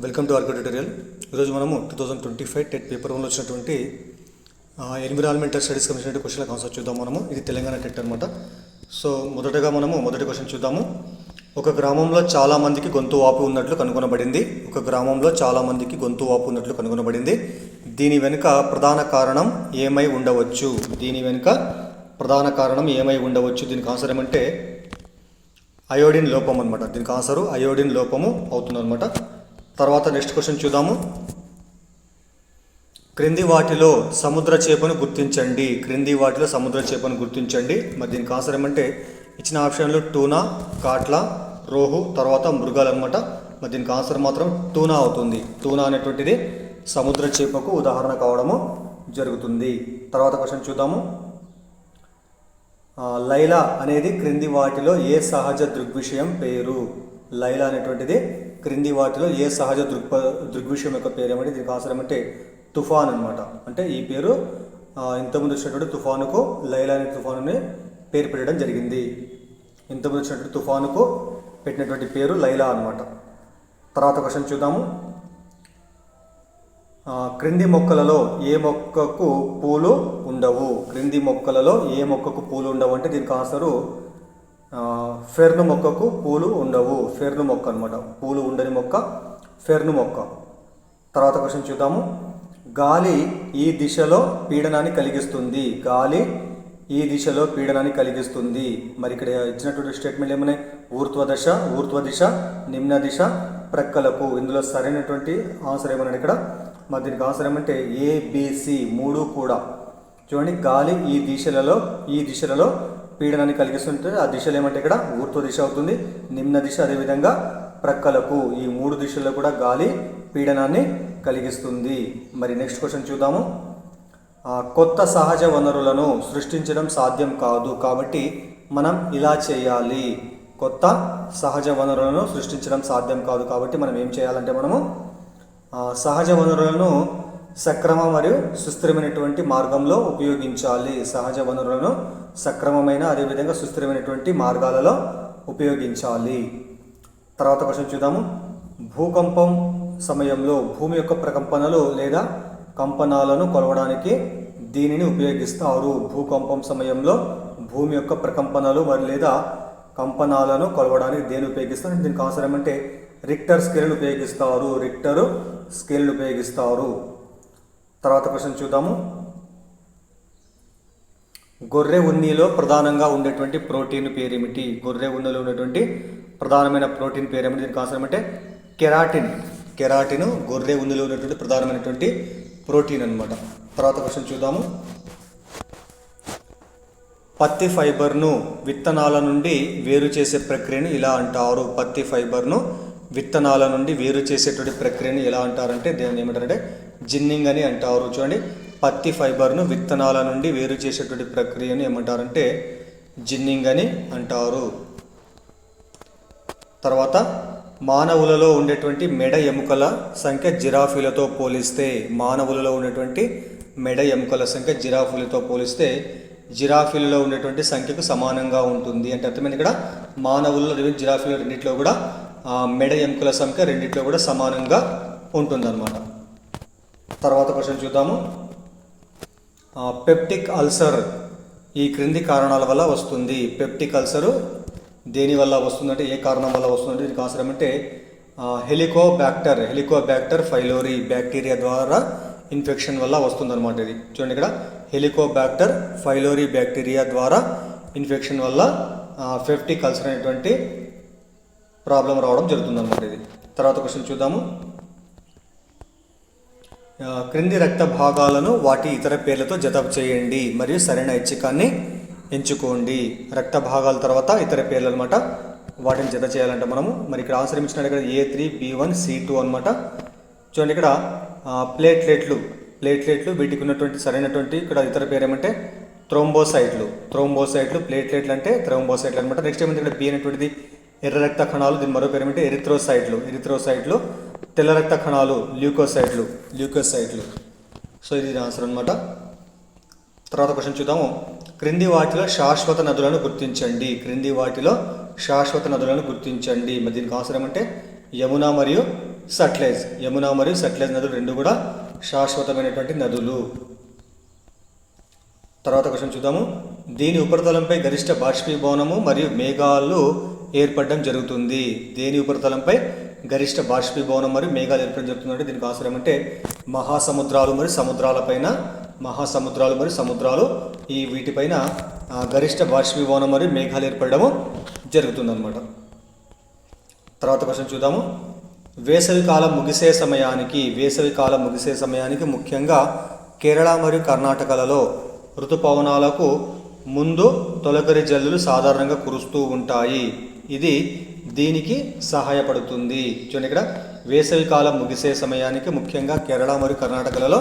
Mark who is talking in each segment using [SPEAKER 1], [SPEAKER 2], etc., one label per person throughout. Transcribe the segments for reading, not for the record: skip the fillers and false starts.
[SPEAKER 1] Welcome to Arko tutorial. ఈరోజు మనము 2025 TET paper 1లో వచ్చినటువంటి ఎన్విరాన్మెంటల్ స్టడీస్ కమిషన్ క్వశ్చన్ల కాన్సెప్ట్ చూద్దాం. ఇది తెలంగాణ టెట్ అనమాట. సో మొదటగా మనము మొదటి క్వశ్చన్ చూద్దాము. ఒక గ్రామంలో చాలామందికి గొంతు వాపు ఉన్నట్లు కనుగొనబడింది. దీని వెనుక ప్రధాన కారణం ఏమై ఉండవచ్చు? దీనికి ఆన్సర్ ఏమంటే అయోడిన్ లోపం అనమాట. దీనికి ఆన్సరు అయోడిన్ లోపము అవుతుంది అనమాట. తర్వాత నెక్స్ట్ క్వశ్చన్ చూద్దాము. క్రింది వాటిలో సముద్ర చేపను గుర్తించండి. మరి దీనికి ఆన్సర్ ఏమంటే ఇచ్చిన ఆప్షన్లు టూనా, కాట్ల, రోహు, తర్వాత మృగాలు అనమాట. మరి దీనికి ఆన్సర్ మాత్రం టూనా అవుతుంది. టూనా అనేటువంటిది సముద్ర చేపకు ఉదాహరణ కావడము జరుగుతుంది. తర్వాత క్వశ్చన్ చూద్దాము. లైలా అనేది క్రింది వాటిలో ఏ సహజ దృగ్విషయం పేరు? లైలా అనేటువంటిది క్రింది వాటిలో ఏ సహజ దృగ్విషయం యొక్క పేరు ఏమంటే దీనికి ఆన్సర్ ఏమంటే తుఫాన్ అనమాట. అంటే ఈ పేరు ఇంతకుముందు వచ్చినటువంటి తుఫానుకు లైలా అనే తుఫానుని పేరు పెట్టడం జరిగింది. ఇంతకుముందు వచ్చినటువంటి తుఫానుకు పెట్టినటువంటి పేరు లైలా అనమాట. తర్వాత క్వశ్చన్ చూద్దాము. క్రింది మొక్కలలో ఏ మొక్కకు పూలు ఉండవు? అంటే దీనికి ఆన్సరు ఫెర్ను మొక్కకు పూలు ఉండవు. ఫెర్ను మొక్క అనమాట. పూలు ఉండని మొక్క ఫెర్ను మొక్క. తర్వాత క్వశ్చన్ చూద్దాము. గాలి ఈ దిశలో పీడనాన్ని కలిగిస్తుంది. మరి ఇక్కడ ఇచ్చినటువంటి స్టేట్మెంట్ ఏమన్నాయి? ఊర్ధ్వ దిశ, నిమ్న దిశ, ప్రక్కలకు. ఇందులో సరైనటువంటి ఆన్సర్ ఏమన్నాడు ఇక్కడ? మరి దీనికి ఆన్సర్ ఏమంటే ఏబిసి మూడు కూడా. చూడండి, గాలి ఈ దిశలలో పీడనాన్ని కలిగిస్తుంటే ఆ దిశలు ఏమంటే ఇక్కడ ఊర్ధ్వ దిశ అవుతుంది, నిమ్న దిశ, అదేవిధంగా ప్రక్కలకు. ఈ మూడు దిశల్లో కూడా గాలి పీడనాన్ని కలిగిస్తుంది. మరి నెక్స్ట్ క్వశ్చన్ చూద్దాము. కొత్త సహజ వనరులను సృష్టించడం సాధ్యం కాదు, కాబట్టి మనం ఇలా చేయాలి. కాబట్టి మనం ఏం చేయాలంటే మనము సహజ వనరులను సక్రమ మరియు సుస్థిరమైనటువంటి మార్గంలో ఉపయోగించాలి. సక్రమమైన అదేవిధంగా సుస్థిరమైనటువంటి మార్గాలలో ఉపయోగించాలి. తర్వాత క్వశ్చన్ చూద్దాము. భూకంపం సమయంలో భూమి యొక్క ప్రకంపనలు లేదా కంపనాలను కొలవడానికి దీనిని ఉపయోగిస్తారు. భూకంపం సమయంలో భూమి యొక్క ప్రకంపనలు మరియు లేదా కంపనాలను కొలవడానికి దేని ఉపయోగిస్తారు? దీనికి ఆన్సర్ ఏమంటే రిక్టర్ స్కేల్ను ఉపయోగిస్తారు. తర్వాత క్వశ్చన్ చూద్దాము. గొర్రె ఉన్నిలో ప్రధానంగా ఉండేటువంటి ప్రోటీన్ పేరేమిటి? ప్రధానమైన ప్రోటీన్ పేరేమిటి? దీనికి ఆన్సర్ ఏమంటే కెరాటిన్ గొర్రె ఉన్నిలో ఉన్నటువంటి ప్రధానమైనటువంటి ప్రోటీన్ అనమాట. తర్వాత క్వశ్చన్ చూద్దాము. పత్తి ఫైబర్ను విత్తనాల నుండి వేరు చేసే ప్రక్రియను ఇలా అంటారు. ఎలా అంటారంటే దాన్ని ఏమంటారంటే జిన్నింగ్ అని అంటారు. చూడండి, పత్తి ఫైబర్ను విత్తనాల నుండి వేరు చేసేటువంటి ప్రక్రియను ఏమంటారంటే జిన్నింగ్ అని అంటారు. తర్వాత మానవులలో ఉండేటువంటి మెడ ఎముకల సంఖ్య జిరాఫీలతో పోలిస్తే జిరాఫీలలో ఉండేటువంటి సంఖ్యకు సమానంగా ఉంటుంది. అంటే అర్థమైంది ఇక్కడ మానవులలో జిరాఫీల రెండింటిలో కూడా మెడ ఎముకల సంఖ్య రెండింటిలో కూడా సమానంగా ఉంటుందన్నమాట. తర్వాత క్వశ్చన్ చూద్దాము. పెప్టిక్ అల్సర్ ఈ క్రింది కారణాల వల్ల వస్తుంది. పెప్టిక్ అల్సరు దేని వల్ల వస్తుందంటే ఏ కారణం వల్ల వస్తుందంటే దీనికి ఆన్సర్ ఏమంటే హెలికోబ్యాక్టర్ ఫైలోరీ బ్యాక్టీరియా ద్వారా ఇన్ఫెక్షన్ వల్ల వస్తుందన్నమాట. ఇది చూడండి, ఇక్కడ హెలికోబ్యాక్టర్ ఫైలోరీ బ్యాక్టీరియా ద్వారా ఇన్ఫెక్షన్ వల్ల పెప్టిక్ అల్సర్ అనేటువంటి ప్రాబ్లం రావడం జరుగుతుందన్నమాట ఇది. తర్వాత క్వశ్చన్ చూద్దాము. క్రింది రక్త భాగాలను వాటి ఇతర పేర్లతో జత చేయండి మరియు సరైన ఐచ్ఛికాన్ని ఎంచుకోండి. రక్త భాగాల తర్వాత ఇతర పేర్లు అనమాట. వాటిని జత చేయాలంటే మనము మరి ఇక్కడ ఆన్సర్ ఇచ్చినట్టు ఇక్కడ A3, B1, C2 అనమాట. చూడండి, ఇక్కడ ప్లేట్లెట్లు వీటికి ఉన్నటువంటి సరైనటువంటి ఇక్కడ ఇతర పేరు ఏమంటే థ్రోంబోసైట్లు. ప్లేట్లెట్లు అంటే థ్రోంబోసైట్లు అనమాట. నెక్స్ట్ ఏమంటే ఇక్కడ B అనేటువంటిది ఎర్ర రక్త కణాలు, దీని మరో పేరు ఏమంటే ఎరిథ్రోసైట్లు. తెల్ల రక్త కణాలు ల్యూకోసైట్లు. సో ఇది ఆన్సర్ అనమాట. తర్వాత క్వశ్చన్ చూద్దాము. క్రింది వాటిలో శాశ్వత నదులను గుర్తించండి. మరి దీనికి ఆన్సర్ ఏమంటే యమున మరియు సట్లెజ్. యమున మరియు సట్లెజ్ నదులు రెండు కూడా శాశ్వతమైనటువంటి నదులు. తర్వాత క్వశ్చన్ చూద్దాము. దీని ఉపరితలంపై గరిష్ట బాష్పీభవనము మరియు మేఘాలు ఏర్పడడం జరుగుతుంది. దేని ఉపరితలంపై గరిష్ట బాష్పీభవనం మరియు మేఘాలు ఏర్పడడం జరుగుతుంది అంటే దీనికి ఆశ్రయం అంటే మహాసముద్రాలు మరియు సముద్రాలపైన, మహాసముద్రాలు మరియు సముద్రాలు ఈ వీటిపైన గరిష్ట బాష్పీభవనం మరియు మేఘాలు ఏర్పడము జరుగుతుందన్నమాట. తర్వాత క్వశ్చన్ చూద్దాము. వేసవికాలం ముగిసే సమయానికి ముఖ్యంగా కేరళ మరియు కర్ణాటకలలో ఋతుపవనాలకు ముందు తొలకరి జల్లులు సాధారణంగా కురుస్తూ ఉంటాయి. ఇది దీనికి సహాయపడుతుంది. చూడండి, ఇక్కడ వేసవికాలం ముగిసే సమయానికి ముఖ్యంగా కేరళ మరియు కర్ణాటకలలో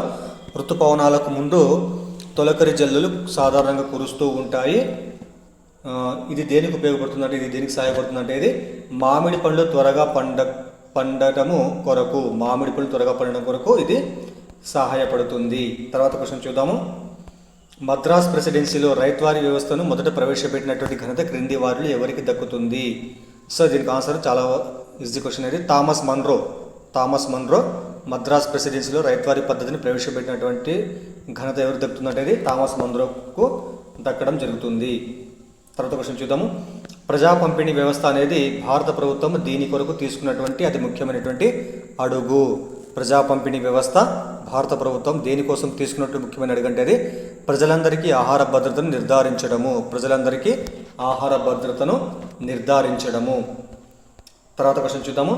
[SPEAKER 1] ఋతుపవనాలకు ముందు తొలకరి జల్లులు సాధారణంగా కురుస్తూ ఉంటాయి. ఇది దేనికి ఉపయోగపడుతుందంటే, ఇది దేనికి సహాయపడుతుందంటే ఇది మామిడి పండ్లు త్వరగా పండటము కొరకు ఇది సహాయపడుతుంది. తర్వాత క్వశ్చన్ చూద్దాము. మద్రాస్ ప్రెసిడెన్సీలో రైత్వారీ వ్యవస్థను మొదట ప్రవేశపెట్టినటువంటి ఘనత క్రింది వారిలో ఎవరికి దక్కుతుంది? సో దీనికి ఆన్సర్ చాలా ఈజీ క్వశ్చన్. ఇది థామస్ మన్రో మద్రాస్ ప్రెసిడెన్సీలో రైత్వారీ పద్ధతిని ప్రవేశపెట్టినటువంటి ఘనత ఎవరికి దక్కుతుందంటే ఇది థామస్ మన్రోకు దక్కడం జరుగుతుంది. తర్వాత క్వశ్చన్ చూద్దాము. ప్రజా పంపిణీ వ్యవస్థ అనేది భారత ప్రభుత్వం దీని కొరకు తీసుకున్నటువంటి అతి ముఖ్యమైనటువంటి అడుగు. ప్రజా పంపిణీ వ్యవస్థ భారత ప్రభుత్వం దేనికోసం తీసుకున్నట్టు ముఖ్యమైన అడుగు అంటే అది ప్రజలందరికీ ఆహార భద్రతను నిర్ధారించడము. తర్వాత క్వశ్చన్ చూద్దాము.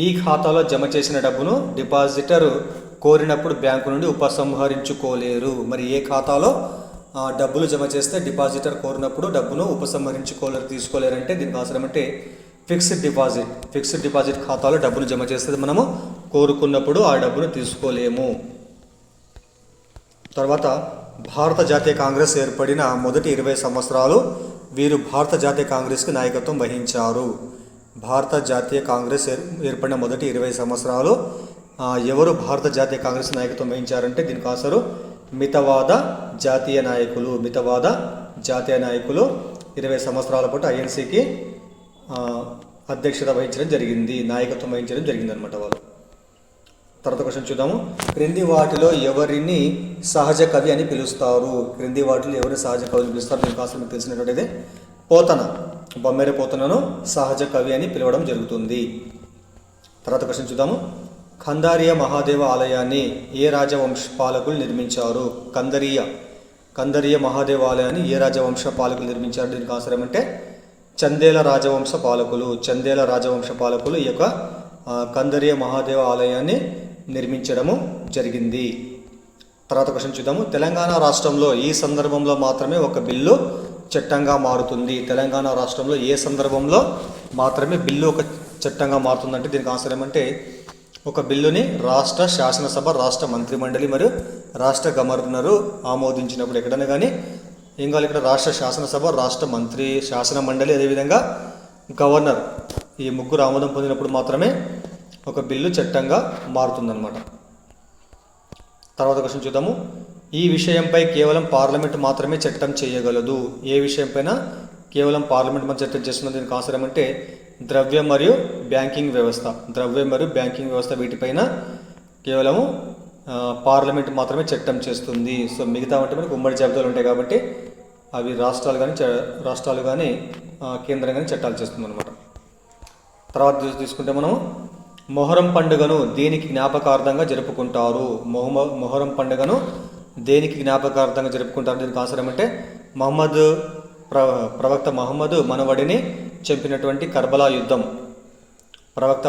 [SPEAKER 1] ఈ ఖాతాలో జమ చేసిన డబ్బును డిపాజిటర్ కోరినప్పుడు బ్యాంకు నుండి ఉపసంహరించుకోలేరు. మరి ఏ ఖాతాలో డబ్బులు జమ చేస్తే డిపాజిటర్ కోరినప్పుడు డబ్బును తీసుకోలేరంటే దీనికి అవసరం అంటే ఫిక్స్డ్ డిపాజిట్ ఖాతాలో డబ్బులు జమ చేస్తే మనము కోరుకున్నప్పుడు ఆ డబ్బును తీసుకోలేము. తర్వాత భారత జాతీయ కాంగ్రెస్ ఏర్పడిన మొదటి 20 సంవత్సరాలు వీరు భారత జాతీయ కాంగ్రెస్కి నాయకత్వం వహించారు. భారత జాతీయ కాంగ్రెస్ ఏర్పడిన మొదటి 20 సంవత్సరాలు ఎవరు భారత జాతీయ కాంగ్రెస్ నాయకత్వం వహించారంటే దీనికి ఆన్సరు మితవాద జాతీయ నాయకులు 20 సంవత్సరాల పాటు ఐఎన్సీకి నాయకత్వం వహించడం జరిగింది అనమాట వాళ్ళు. తర్వాత క్వశ్చన్ చూద్దాము. క్రింది వాటిలో ఎవరిని సహజ కవి అని పిలుస్తారు? దీనికి అసలు మీకు తెలిసినటువంటిది బొమ్మెర పోతనను సహజ కవి అని పిలవడం జరుగుతుంది. తర్వాత క్వశ్చన్ చూద్దాము. కందారియ మహాదేవ ఆలయాన్ని ఏ రాజవంశ పాలకులు నిర్మించారు? కందరియ మహాదేవ ఆలయాన్ని ఏ రాజవంశ పాలకులు నిర్మించారు? దీనికి ఆన్సర్ ఏమంటే చందేల రాజవంశ పాలకులు ఈ యొక్క కందరియ మహాదేవ ఆలయాన్ని నిర్మించడము జరిగింది. తర్వాత క్వశ్చన్ చూద్దాము. తెలంగాణ రాష్ట్రంలో ఈ సందర్భంలో మాత్రమే ఒక బిల్లు చట్టంగా మారుతుంది. తెలంగాణ రాష్ట్రంలో ఏ సందర్భంలో మాత్రమే బిల్లు ఒక చట్టంగా మారుతుందంటే దీనికి ఆన్సర్ ఏమంటే ఒక బిల్లుని రాష్ట్ర శాసనసభ, రాష్ట్ర మంత్రిమండలి మరియు రాష్ట్ర గవర్నరు ఆమోదించినప్పుడు ఎక్కడైనా కానీ ఏం కావాలి, ఇక్కడ రాష్ట్ర శాసనసభ, రాష్ట్ర మంత్రి శాసన మండలి అదేవిధంగా గవర్నర్ ఈ ముగ్గురు ఆమోదం పొందినప్పుడు మాత్రమే ఒక బిల్లు చట్టంగా మారుతుందన్నమాట. తర్వాత క్వశ్చన్ చూద్దాము. ఈ విషయంపై కేవలం పార్లమెంట్ మాత్రమే చట్టం చేయగలదు. ఏ విషయంపైన కేవలం పార్లమెంట్ మాత్రం చట్టం చేస్తున్నది? దీనికి ఆన్సర్ ఏమంటే ద్రవ్య మరియు బ్యాంకింగ్ వ్యవస్థ వీటిపైన కేవలము పార్లమెంట్ మాత్రమే చట్టం చేస్తుంది. సో మిగతా అంటే మనకు ఉమ్మడి జాబితాలు ఉంటాయి కాబట్టి అవి రాష్ట్రాలు కానీ కేంద్రం కానీ చట్టాలు చేస్తుంది అనమాట. తర్వాత తీసుకుంటే మనము మొహరం పండుగను దేనికి జ్ఞాపకార్థంగా జరుపుకుంటారు? మొహరం పండుగను దేనికి జ్ఞాపకార్థంగా జరుపుకుంటారు? దీనికి ఆన్సర్ ఏమంటే ప్రవక్త మహమ్మద్ మనవడిని చంపినటువంటి కర్బలా యుద్ధం. ప్రవక్త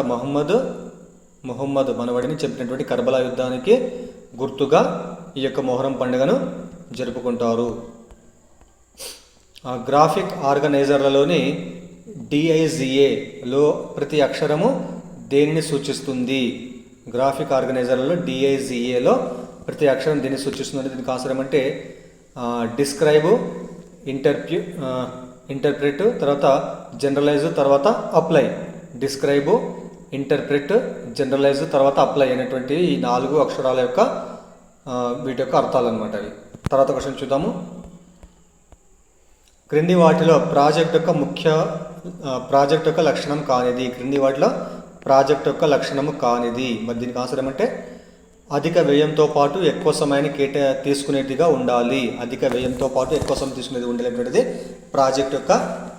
[SPEAKER 1] ముహమ్మద్ మనవడిని చంపినటువంటి కర్బలా యుద్ధానికి గుర్తుగా ఈ యొక్క మొహరం పండుగను జరుపుకుంటారు. గ్రాఫిక్ ఆర్గనైజర్లలోని DIGAలో ప్రతి అక్షరము దేనిని సూచిస్తుంది? గ్రాఫిక్ ఆర్గనైజర్లలో DIGAలో ప్రతి అక్షరం దేనిని సూచిస్తుంది? దీనికి ఆన్సర్ ఏమంటే డిస్క్రైబ్, ఇంటర్ప్రిట్, తర్వాత జనరలైజ్, తర్వాత అప్లై. డిస్క్రైబ్, ఇంటర్ప్రిట్, జనరలైజ్, తర్వాత అప్లై అనేటువంటి ఈ 4 అక్షరాల యొక్క వీటి యొక్క అర్థాలు అనమాట అవి. తర్వాత క్వశ్చన్ చూద్దాము. క్రింది వాటిలో ప్రాజెక్ట్ యొక్క లక్షణం కానిది? క్రింది వాటిలో ప్రాజెక్ట్ యొక్క లక్షణము కానిది. మరి దీనికి ఆన్సర్ ఏమంటే అధిక వ్యయంతో పాటు ఎక్కువ సమయాన్ని తీసుకునేదిగా ఉండాలి. అధిక వ్యయంతో పాటు ఎక్కువ సమయం తీసుకునేది ఉండేటువంటిది ప్రాజెక్ట్ యొక్క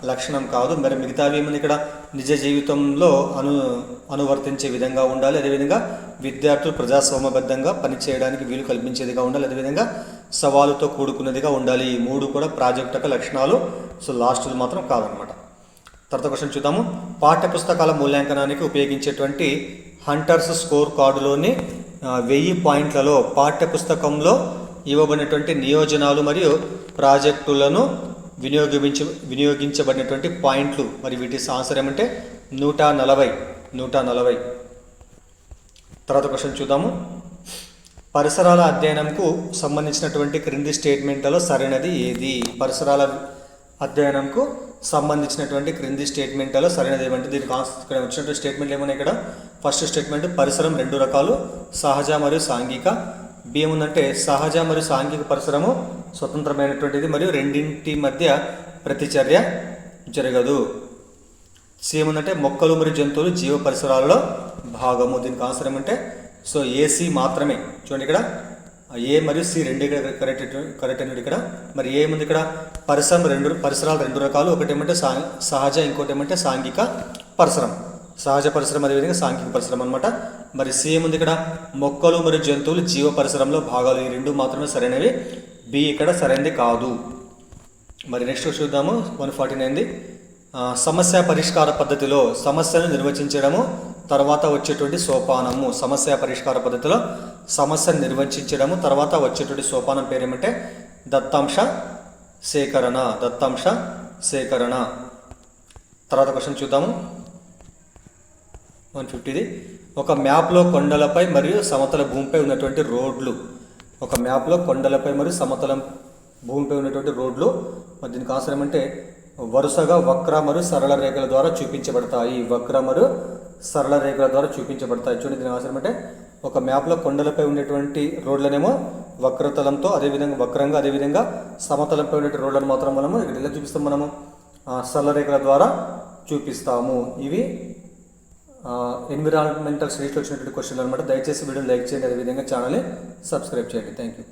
[SPEAKER 1] లక్షణం కాదు. మరి మిగతావి ఏముంది ఇక్కడ నిజ జీవితంలో అనువర్తించే విధంగా ఉండాలి. అదేవిధంగా విద్యార్థులు ప్రజాస్వామ్యబద్ధంగా పనిచేయడానికి వీలు కల్పించేదిగా ఉండాలి. అదేవిధంగా సవాలుతో కూడుకున్నదిగా ఉండాలి. ఈ మూడు కూడా ప్రాజెక్ట్ యొక్క లక్షణాలు. సో లాస్ట్ మాత్రం కాదనమాట. తర్వాత క్వశ్చన్ చూద్దాము. పాఠ్యపుస్తకాల మూల్యాంకనానికి ఉపయోగించేటువంటి హంటర్స్ స్కోర్ కార్డులోని 1000 పాయింట్లలో పాఠ్యపుస్తకంలో ఇవ్వబడినటువంటి నియోజనాలు మరియు ప్రాజెక్టులను వినియోగించబడినటువంటి పాయింట్లు. మరి వీటి ఆన్సర్ ఏమంటే 140. తర్వాత క్వశ్చన్ చూద్దాము. పరిసరాల అధ్యయనంకు సంబంధించినటువంటి క్రింది స్టేట్మెంట్లలో సరైనది ఏది? పరిసరాల అధ్యయనంకు సంబంధించినటువంటి క్రింది స్టేట్మెంట్లలో సరైనది ఏమంటే దీనికి ఇక్కడ వచ్చినటువంటి స్టేట్మెంట్లు ఏమన్నా ఇక్కడ ఫస్ట్ స్టేట్మెంట్ పరిసరం 2 రకాలు, సహజ మరియు సాంఘిక. బి ఏముందంటే సహజ మరియు సాంఘిక పరిసరము స్వతంత్రమైనటువంటిది మరియు రెండింటి మధ్య ప్రతిచర్య జరగదు. సి ఏముందంటే మొక్కలు మరియు జంతువులు జీవ పరిసరాలలో భాగము. దీనికి ఆన్సర్ ఏమంటే సో ఏసి మాత్రమే. చూడండి ఇక్కడ ఏ మరియు సి రెండు కరెక్ట్ అనేది ఇక్కడ. మరి ఏముంది ఇక్కడ పరిసరాలు 2 రకాలు. ఒకటి ఏమంటే సహజ, ఇంకోటి ఏమంటే సాంఘిక పరిసరం. సహజ పరిసరం అదేవిధంగా సాంఘిక పరిసరం అనమాట. మరి సి ఏముంది ఇక్కడ మొక్కలు మరియు జంతువులు జీవ పరిసరంలో భాగాలు. ఈ 2 మాత్రమే సరైనవి. బి ఇక్కడ సరైనది కాదు. మరి నెక్స్ట్ చూద్దాము 149ది. సమస్య పరిష్కార పద్ధతిలో సమస్యను నిర్వచించడము తర్వాత వచ్చేటువంటి సోపానము. సమస్య పరిష్కార పద్ధతిలో సమస్యను నిర్వచించడము తర్వాత వచ్చేటువంటి సోపానం పేరు ఏమంటే దత్తాంశ సేకరణ. తర్వాత క్వశ్చన్ చూద్దాము 150ది. ఒక మ్యాప్లో కొండలపై మరియు సమతల భూమిపై ఉన్నటువంటి రోడ్లు. ఒక మ్యాప్లో కొండలపై మరియు సమతల భూమిపై ఉన్నటువంటి రోడ్లు. మరి దీనికి ఆన్సర్ ఏమంటే వరుసగా వక్ర మరియు సరళ రేఖల ద్వారా చూపించబడతాయి. చూడండి దీని ఆన్సర్ ఏమంటే ఒక మ్యాప్లో కొండలపై ఉండేటువంటి రోడ్లనేమో వక్రతలంతో వక్రంగా అదేవిధంగా సమతలంపై ఉండే రోడ్లను మాత్రం మనము ఇక్కడ ఎలా చూపిస్తాం? మనము సరళ రేఖల ద్వారా చూపిస్తాము. ఇవి ఎన్విరాన్మెంటల్ స్టడీస్లో వచ్చినటువంటి క్వశ్చన్లు అనమాట. దయచేసి వీడియోని లైక్ చేయండి, అదేవిధంగా ఛానల్ని సబ్స్క్రైబ్ చేయండి. Thank you.